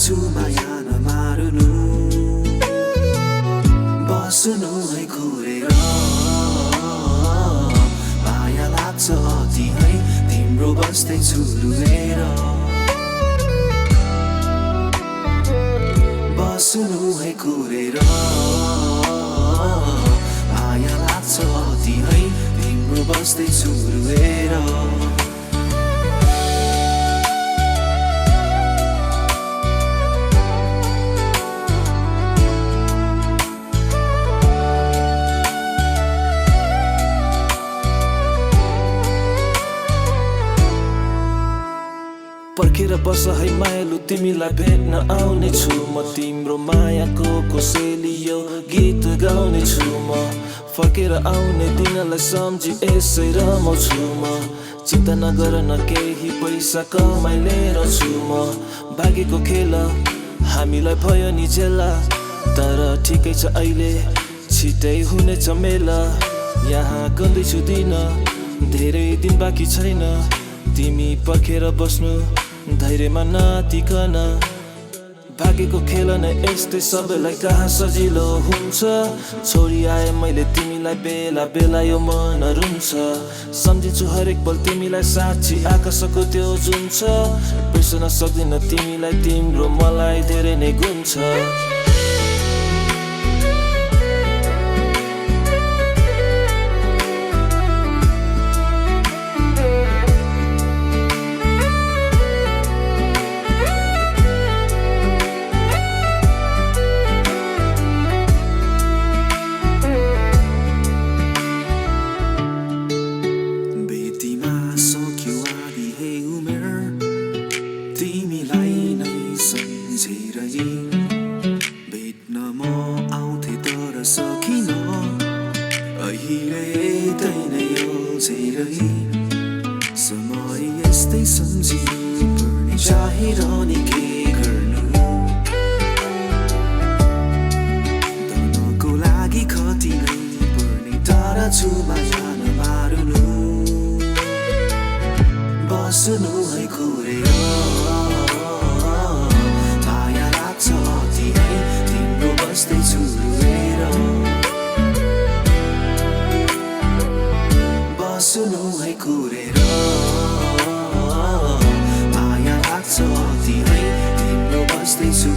छु माया नमार्नु बस्नु है कुरेर माया लाग्छ अति है तिम्रो बस्दै छु रुएर बस्नु है कुरेर माया लाग्छ अति है तिम्रो बस्दै छु रुएर पर्खेर बस है मायालु तिमीलाई भेट्न आउने छु म तिम्रो मायाको कोसेली यो गीत गाउने छु म फर्केर आउने दिनलाई सम्झी यसै रमाउँछु म चिन्ता नगर न केही पैसा कमाइ लिएर छु म भागेको खेल हामीलाई भयो नि जेला तर ठिकै छ अहिले छिटै हुनेछ मेला यहाँ गन्दैछु दिन धेरै दिन बाँकी छैन तिमी पर्खेर बस्नु धैर्यमा नतिकन भागेको खेल नै यस्तै सबैलाई कहाँ सजिलो हुन्छ छोरी आए मैले तिमीलाई बेला बेला यो मन रुन्छ सम्झिन्छु हरेक पल तिमीलाई साँच्ची आकाशको त्यो जुन छ बिर्सन सक्दिन तिमीलाई तिम्रो मलाई धेरै नै गुण छ भेट्न म आउँथे तर सकिन अहिले यतै नै अल्झेर समय यस्तै सम्झिनु पर्ने चाहिरहने के गर्नु तनको लागि खति नै पर्ने तर छु माया नमार्नु बस्नु है कुरेर बस्दै छु रुएर बस्नु है कुरेर माया लाग्छ अति है तिम्रो बस्दै छु